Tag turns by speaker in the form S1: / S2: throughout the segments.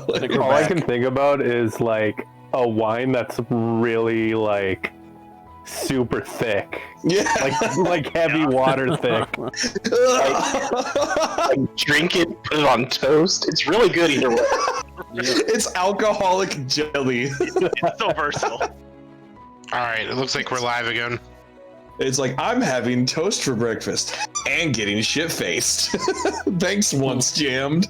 S1: Like,
S2: All I can think about is like a wine that's really like super thick,
S3: Yeah.
S2: like heavy water thick.
S4: Like, drink it, put it on toast. It's really good either way.
S3: It's alcoholic jelly.
S5: It's so versatile.
S6: All right, it looks like we're live again.
S3: It's like, I'm having toast for breakfast and getting shit-faced. Thanks, Once Jammed.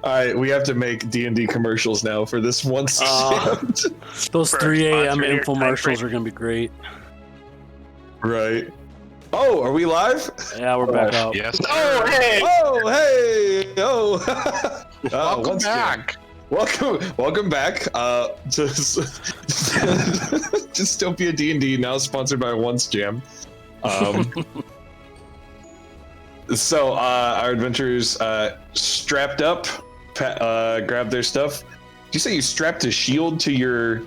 S3: All right, we have to make D&D commercials now for this Once Jammed.
S1: Those
S5: For
S1: 3 a.m.
S5: sponsor your
S1: infomercials are going to be great.
S3: Right. Oh, are we live?
S1: Yeah, we're back up.
S6: Yes.
S4: Oh, hey!
S3: Oh, hey! Oh!
S6: Welcome
S3: Once
S6: back.
S3: Jammed. Welcome back to Dystopia D&D, now sponsored by Once Jam. So our adventurers strapped up, grabbed their stuff. Did you say you strapped a shield to your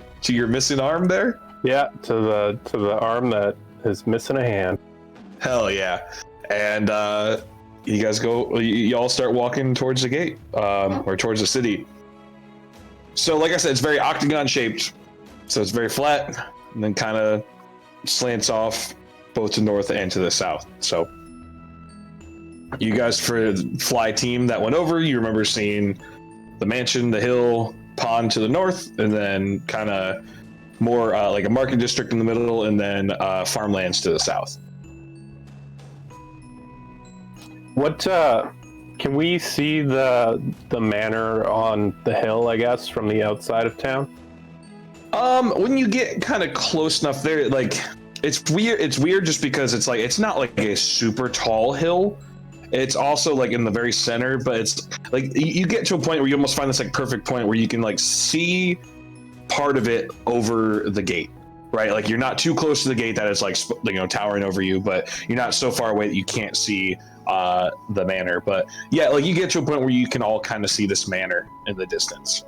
S3: missing arm there?
S2: Yeah, to the arm that is missing a hand.
S3: Hell yeah! And you guys go. You all start walking towards the gate, or towards the city. So, like I said, it's very octagon shaped. So it's very flat, and then kind of slants off both to north and to the south. So, you guys, for the fly team that went over, you remember seeing the mansion, the hill, pond to the north, and then kind of more like a market district in the middle, and then farmlands to the south.
S2: What can we see the manor on the hill, I guess, from the outside of town?
S3: When you get kind of close enough there, like it's weird just because it's like it's not like a super tall hill. It's also like in the very center, but it's like you get to a point where you almost find this like perfect point where you can like see part of it over the gate, right? Like you're not too close to the gate that it's like towering over you, but you're not so far away that you can't see the manor. But yeah, like you get to a point where you can all kind of see this manor in the distance.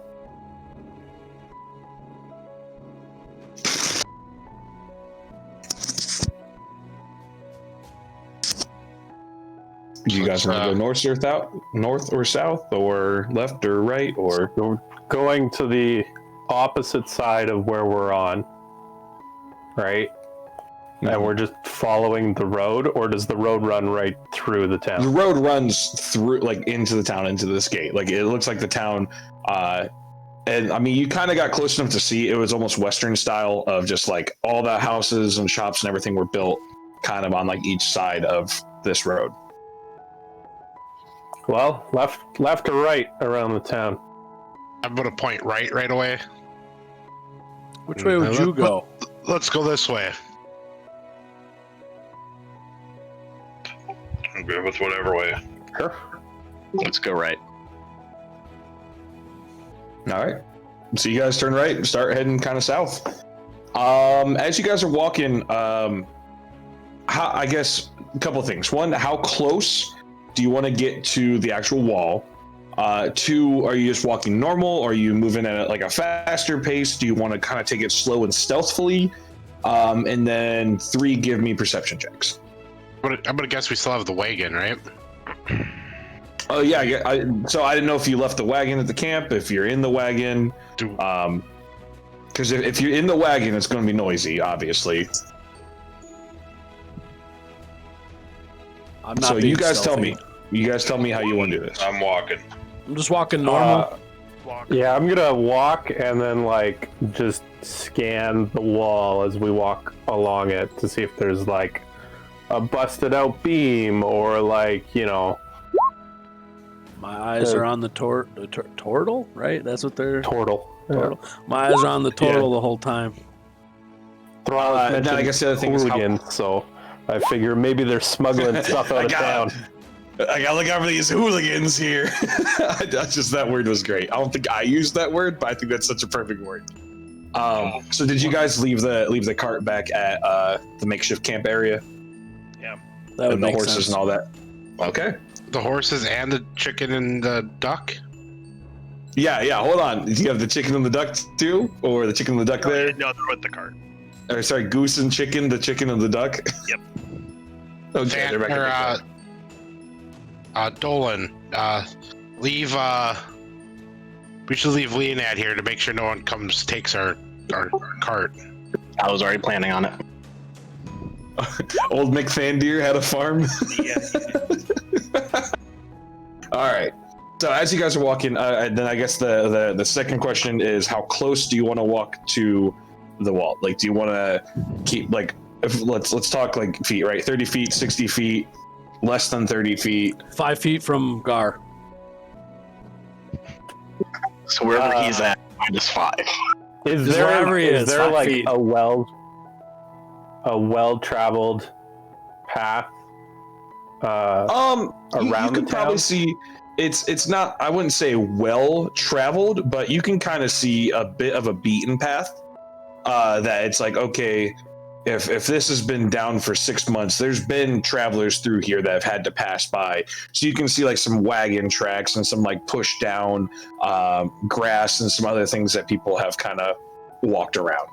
S3: Do you guys want to go north or south, or left or right, or
S2: We're going to the opposite side of where we're on, right?
S3: Mm-hmm.
S2: And we're just following the road, or does the road run right through the
S3: the
S2: town?
S3: road runs through, like into the town, into this gate? Like it looks like the town, and I mean, you kind of got close enough to see it was almost Western style of just like all the houses and shops and everything were built kind of on like each side of this road.
S2: Well, left or right around the town?
S6: I'm gonna point right away.
S1: Which way would you go?
S6: Let's go this way.
S5: I'm good with whatever way.
S3: Sure.
S4: Let's go right.
S3: All right. So you guys turn right and start heading kind of south. As you guys are walking, I guess a couple of things. One, how close do you want to get to the actual wall? Two, are you just walking normal? Or are you moving at like a faster pace? Do you want to kind of take it slow and stealthily? And then three, give me perception checks.
S6: I'm gonna guess we still have the wagon, right?
S3: Oh yeah, so I didn't know if you left the wagon at the camp, if you're in the wagon. Because if you're in the wagon, it's going to be noisy, obviously.
S1: I'm not
S3: So
S1: being
S3: you guys
S1: stealthy.
S3: tell me. You guys tell me how you want to do this.
S5: I'm walking.
S1: I'm just walking normal.
S5: Walk.
S2: Yeah, I'm gonna walk and then like just scan the wall as we walk along it to see if there's like a busted out beam or like,
S1: My eyes are on the turtle, right? That's what they're...
S2: turtle.
S1: Turtle. My eyes are on the turtle the whole time.
S3: Now I guess the other thing is how,
S2: Hooligans, so I figure maybe they're smuggling stuff out of town.
S3: I gotta look out for these hooligans here. That word was great. I don't think I used that word, but I think that's such a perfect word. So did you guys leave the cart back at the makeshift camp area?
S5: Yeah.
S1: That would
S3: And the
S1: make
S3: horses
S1: sense.
S3: and all that? Okay.
S6: The horses and the chicken and the duck.
S3: Yeah, hold on. Do you have the chicken and the duck too? Or the chicken and the duck there?
S5: No, they're with the cart.
S3: Or sorry, goose and chicken, the chicken and the duck?
S5: Yep.
S3: Okay, they're back in the cart.
S6: Dolan, leave. We should leave Leonad here to make sure no one takes our cart.
S4: I was already planning on it.
S3: Old McFandeer had a farm. All right. So as you guys are walking, then I guess the second question is, how close do you want to walk to the wall? Like, do you want to keep like, let's talk like feet, right? 30 feet, 60 feet, less than 30 feet.
S1: 5 feet from Gar.
S4: So wherever he's at, -5.
S2: Is
S1: Just
S2: there
S1: wherever he is,
S2: there
S1: 5
S2: like
S1: feet.
S2: a well-traveled path around
S3: you
S2: the
S3: can probably
S2: town?
S3: see it's not, I wouldn't say well traveled, but you can kind of see a bit of a beaten path. That it's like, okay, if this has been down for 6 months, there's been travelers through here that have had to pass by. So you can see like some wagon tracks and some like pushed down grass and some other things that people have kind of walked around.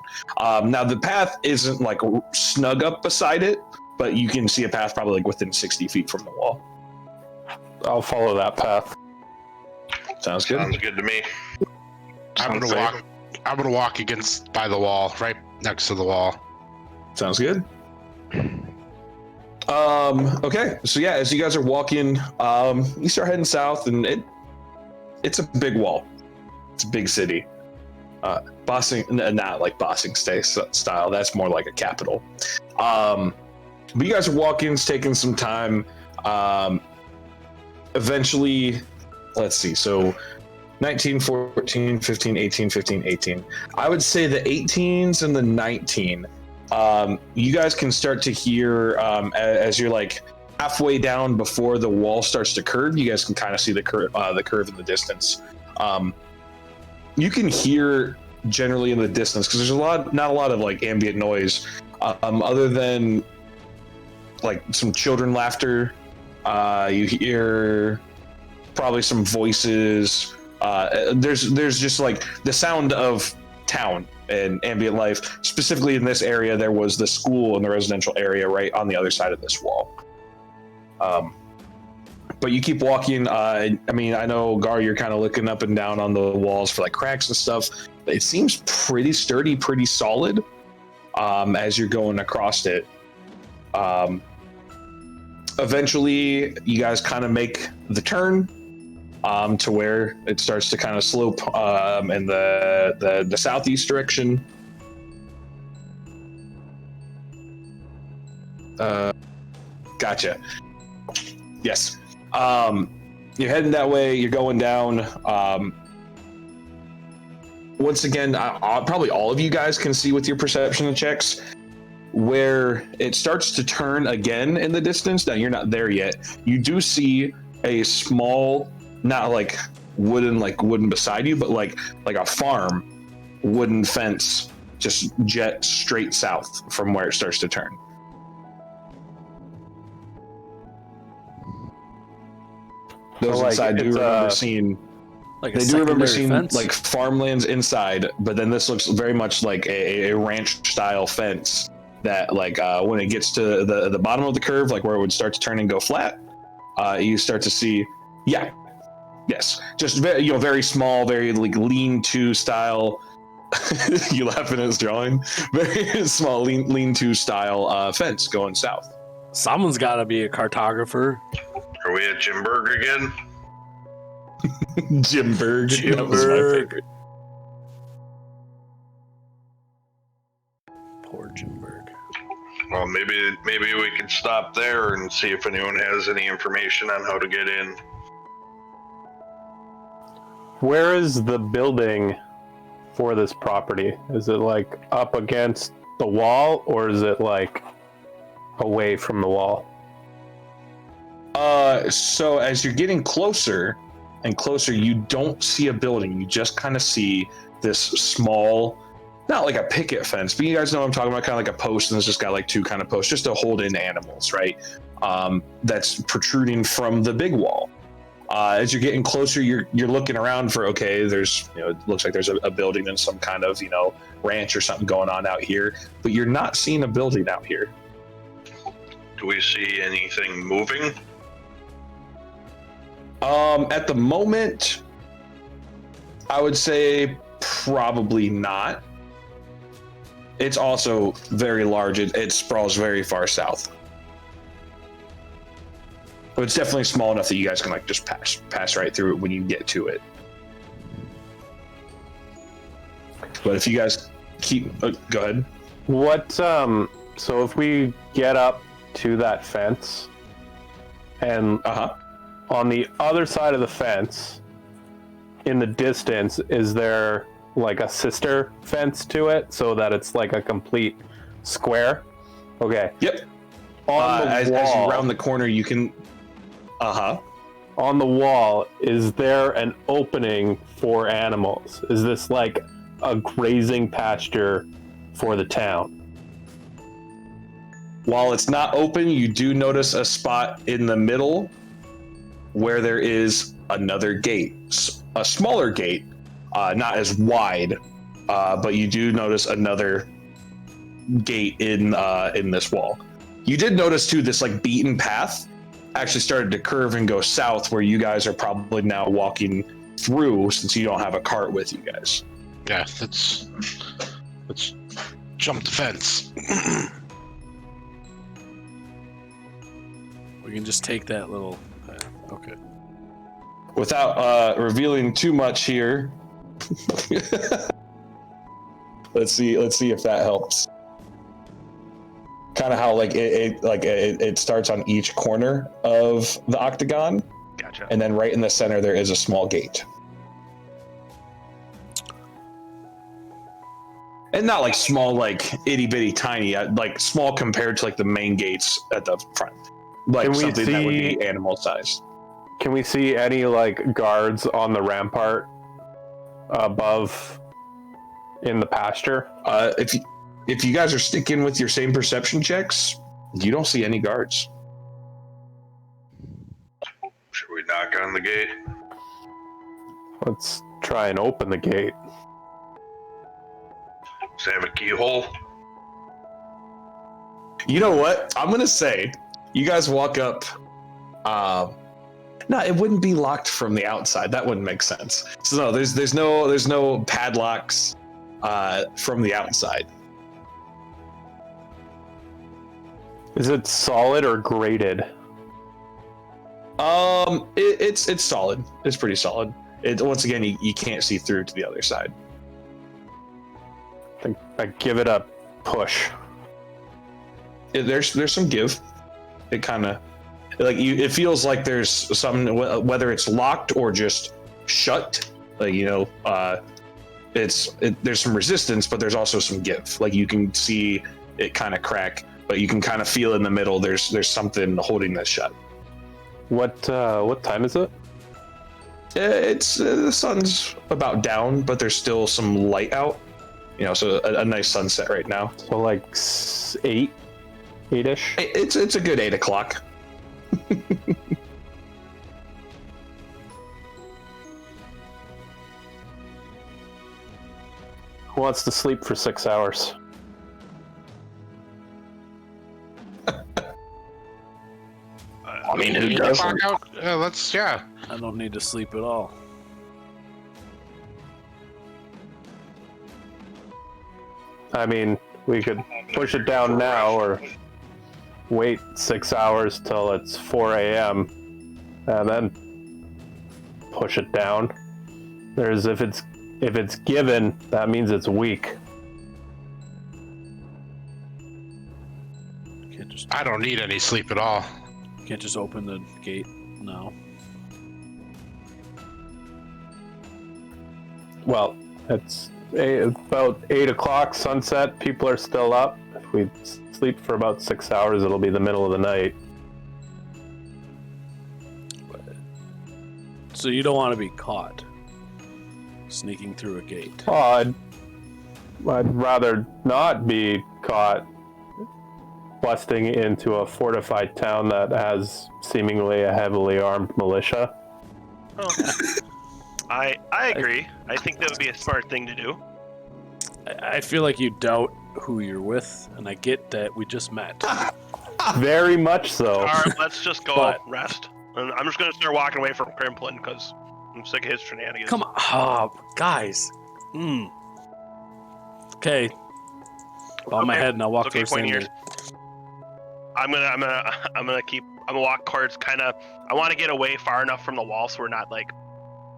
S3: Now the path isn't like snug up beside it, but you can see a path probably like within 60 feet from the wall.
S2: I'll follow that path.
S3: Sounds good.
S5: Sounds good to me.
S6: I'm
S4: Sounds
S6: gonna walk by the wall, right next to the wall.
S3: Sounds good. Okay, so yeah, as you guys are walking, you start heading south, and it's a big wall. It's a big city. Bossing, not like Bossing style. That's more like a capital. But you guys are walking. It's taking some time. Eventually, let's see. So 19, 14, 15, 18, 15, 18. I would say the 18s and the 19. You guys can start to hear as you're like halfway down before the wall starts to curve. You guys can kind of see the curve in the distance. You can hear generally in the distance because there's not a lot of like ambient noise, other than like some children laughter. You hear probably some voices. There's just like the sound of town and ambient life. Specifically in this area, there was the school and the residential area right on the other side of this wall. But you keep walking. I mean, I know, Gar, you're kind of looking up and down on the walls for like cracks and stuff. It seems pretty sturdy, pretty solid as you're going across it. Eventually, you guys kind of make the turn to where it starts to kind of slope in the southeast direction. Gotcha. Yes. You're heading that way. You're going down. Once again, probably all of you guys can see with your perception checks where it starts to turn again in the distance. Now, you're not there yet. You do see a small, not like wooden beside you, but like a farm wooden fence just jet straight south from where it starts to turn. Those
S2: So,
S3: inside do remember seeing.
S1: Like a
S3: They do remember
S1: secondary
S3: seeing
S1: fence?
S3: like farmlands inside, but then this looks very much like a ranch style fence that like when it gets to the bottom of the curve, like where it would start to turn and go flat, you start to see, yes, just very, very small, very like lean-to style. You laughing at his drawing? Very small lean-to style fence going south.
S1: Someone's got to be a cartographer.
S5: Are we at Jimberg again?
S3: Jimberg. That was my
S1: Jimberg.
S3: favorite.
S1: Poor Jimberg.
S5: Well, maybe we can stop there and see if anyone has any information on how to get in.
S2: Where is the building for this property? Is it like up against the wall, or is it like away from the wall?
S3: So as you're getting closer and closer, you don't see a building. You just kind of see this small, not like a picket fence, but you guys know what I'm talking about, kind of like a post, and it's just got like two kind of posts just to hold in animals, right? That's protruding from the big wall. As you're getting closer, you're looking around for, okay, there's, it looks like there's a building and some kind of, ranch or something going on out here, but you're not seeing a building out here.
S5: Do we see anything moving?
S3: At the moment, I would say probably not. It's also very large. It sprawls very far south. But it's definitely small enough that you guys can like just pass right through it when you get to it. But if you guys keep, go ahead.
S2: What? So if we get up to that fence, and on the other side of the fence, in the distance, is there like a sister fence to it so that it's like a complete square? Okay.
S3: Yep.
S2: As
S3: As you round the corner, you can.
S2: On the wall, is there an opening for animals? Is this like a grazing pasture for the town?
S3: While it's not open, you do notice a spot in the middle where there is another gate, a smaller gate, not as wide, but you do notice another gate in this wall. You did notice too this like beaten path actually started to curve and go south, where you guys are probably now walking through, since you don't have a cart with you guys.
S6: Yeah, let's jump the fence.
S1: We can just take that little. Okay.
S3: Without revealing too much here, let's see if that helps. Kind of how it starts on each corner of the octagon.
S7: Gotcha.
S3: And then right in the center there is a small gate. And not like small, like itty bitty tiny, like small compared to like the main gates at the front. Like something that would be animal sized.
S2: Can we see any like guards on the above in the pasture?
S3: If you guys are sticking with your same perception checks, you don't see any guards.
S5: Should we knock on the gate?
S2: Let's try and open the gate.
S5: Does it have a keyhole?
S3: You know what? I'm gonna say, you guys walk up. No, it wouldn't be locked from the outside. That wouldn't make sense. So no, there's no padlocks from the outside.
S2: Is it solid or grated?
S3: It's solid. It's pretty solid. Once again, you can't see through to the other side.
S2: I give it a push.
S3: There's some give. It kind of like you. It feels like there's some, whether it's locked or just shut. Like there's some resistance, but there's also some give. Like you can see it kind of crack, but you can kind of feel in the middle. There's something holding this shut.
S2: What time is it?
S3: It's the sun's about down, but there's still some light out. So a nice sunset right now.
S2: So like 8-ish?
S3: It's a good 8 o'clock.
S2: Who wants to sleep for 6 hours?
S4: I mean, who doesn't?
S6: Yeah.
S1: I don't need to sleep at all.
S2: I mean, we could push it down now or wait 6 hours till it's 4 a.m. and then push it down. If it's given, that means it's weak.
S6: I don't need any sleep at all.
S1: Can't just open the gate now.
S2: Well, it's about 8 o'clock, sunset. People are still up. If we sleep for about 6 hours, it'll be the middle of the night.
S1: So you don't want to be caught sneaking through a gate.
S2: Oh, I'd rather not be caught busting into a fortified town that has seemingly a heavily armed militia.
S7: Oh. I agree. I think that would be a smart thing to do.
S1: I feel like you doubt who you're with, and I get that we just met.
S2: Very much so.
S7: All right, let's just go
S1: But-
S7: rest. And I'm just gonna start walking away from Crimplin because I'm sick of his shenanigans.
S1: Come on, guys. Okay. Bow my head and I'll walk
S7: It's okay,
S1: towards
S7: pointy
S1: Sander.
S7: ears. I'm gonna walk towards kind of. I want to get away far enough from the wall so we're not like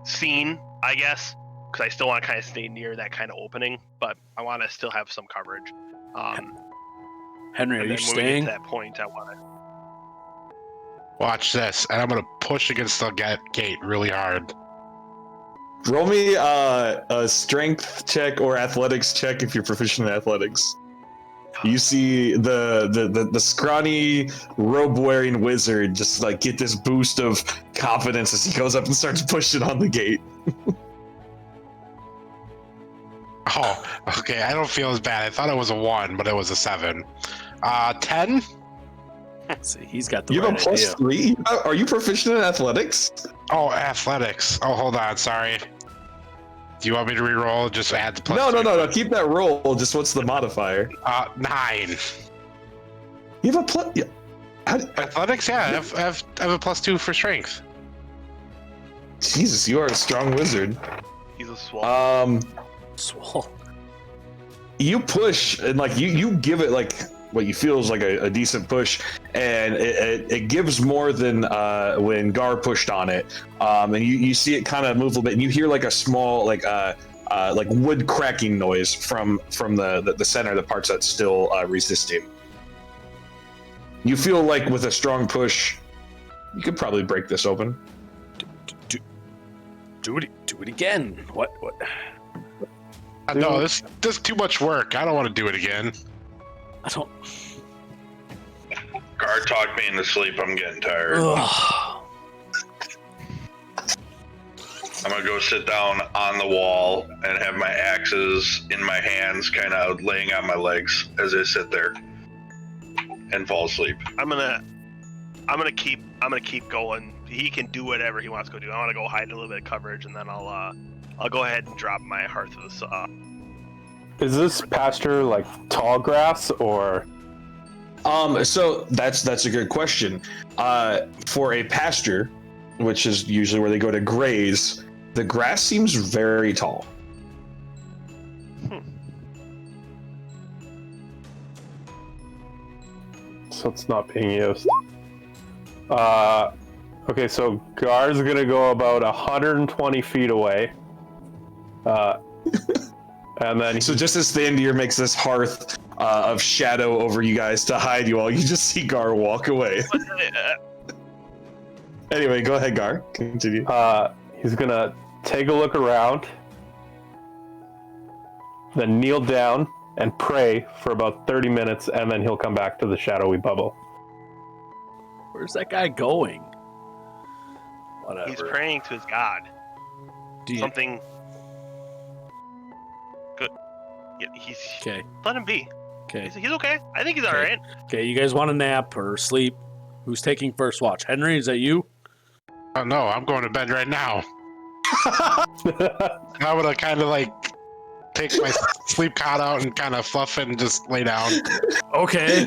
S7: seen, I guess, because I still want to kind of stay near that kind of opening, but I want to still have some coverage.
S1: Henry, are
S7: and
S1: you
S7: then when we get
S1: staying?
S7: to that point, I want to.
S6: Watch this, and I'm gonna push against the gate really hard.
S3: Roll me a strength check or athletics check if you're proficient in athletics. You see the scrawny robe-wearing wizard just like get this boost of confidence as he goes up and starts pushing on the gate.
S6: Oh, okay. I don't feel as bad. I thought it was a 1, but it was a 7. 10?
S1: See, he's got the
S3: You have
S1: right
S3: a plus
S1: idea.
S3: 3? Are you proficient in athletics?
S6: Oh, athletics. Oh, hold on. Sorry. Do you want me to re-roll? Just add the plus
S3: No. Keep that roll. Just what's the modifier?
S6: 9.
S3: You have a plus. Yeah.
S6: Athletics? Yeah, I have a plus 2 for strength.
S3: Jesus, you are a strong wizard.
S7: He's a swell.
S1: Swole.
S3: You push and like you give it like what you feel is like a decent push, and it gives more than when Gar pushed on it. And you see it kind of move a little bit, and you hear like a small like wood cracking noise from the center, the parts that's still resisting. You feel like with a strong push, you could probably break this open.
S1: Do it again. What?
S6: No, this is too much work. I don't want to do it again.
S1: I don't.
S5: Gar talked me into sleep. I'm getting tired.
S1: Ugh.
S5: I'm gonna go sit down on the wall and have my axes in my hands, kind of laying on my legs as I sit there and fall asleep.
S7: I'm gonna keep going. He can do whatever he wants to go do. I want to go hide a little bit of coverage, and then I'll go ahead and drop my hearth of the saw.
S2: Is this pasture like tall grass or?
S3: So that's a good question. For a pasture, which is usually where they go to graze, the grass seems very tall.
S2: So it's not being used. Okay, so Gar's gonna go about 120 feet away. And then
S3: So just as Thandir makes this hearth of shadow over you guys to hide you all, you just see Gar walk away. Anyway, go ahead, Gar. Continue.
S2: he's gonna take a look around, then kneel down and pray for about 30 minutes, and then he'll come back to the shadowy bubble.
S1: Where's that guy going? Whatever.
S7: He's praying to his god.
S1: Do you-
S7: Something good. Yeah, he's
S1: Okay.
S7: let him be.
S1: Okay.
S7: He's okay. I think he's all right.
S1: Okay. You guys want a nap or sleep? Who's taking first watch? Henry, is that you?
S6: Oh no, I'm going to bed right now. I'm gonna kind of like take my sleep cot out and kind of fluff it and just lay down.
S1: Okay.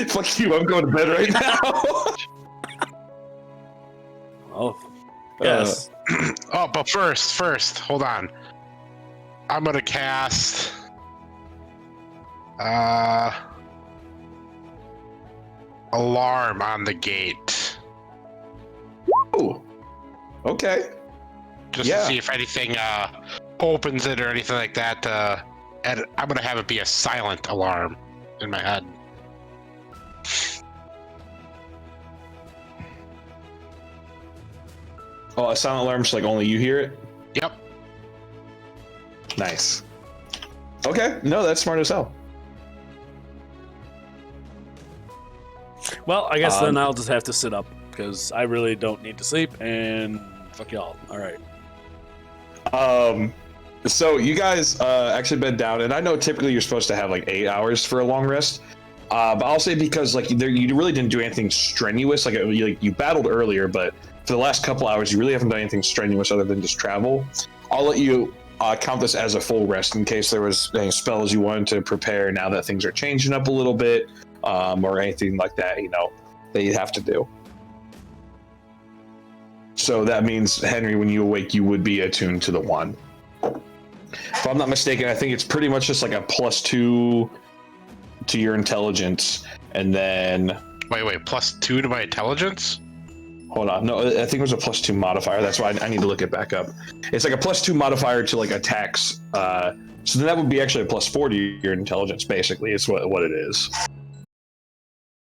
S3: Fuck you, I'm going to bed right now.
S1: Oh. Yes.
S6: Oh, but first, hold on. I'm gonna cast alarm on the gate.
S3: Ooh. Okay.
S6: Just
S3: Yeah.
S6: to see if anything opens it or anything like that. And I'm gonna have it be a silent alarm in my head.
S3: Oh, a silent alarm, so like only you hear it?
S6: Yep.
S3: Nice. Okay, no, that's smart as hell.
S1: Well, I guess then I'll just have to sit up because I really don't need to sleep and fuck y'all. All right.
S3: So you guys actually bed down, and I know typically you're supposed to have like 8 hours for a long rest. But I'll say because like you really didn't do anything strenuous. Like you battled earlier, but for the last couple hours, you really haven't done anything strenuous other than just travel. I'll let you count this as a full rest in case there was any spells you wanted to prepare now that things are changing up a little bit, or anything like that, that you have to do. So that means, Henry, when you awake, you would be attuned to the 1. If I'm not mistaken, I think it's pretty much just like a +2 to your intelligence, and then...
S6: Wait, +2 to my intelligence?
S3: Hold on. No, I think it was a +2 modifier. That's why I need to look it back up. It's like a +2 modifier to like attacks. So then that would be actually a +4 to your intelligence, basically, is what it is.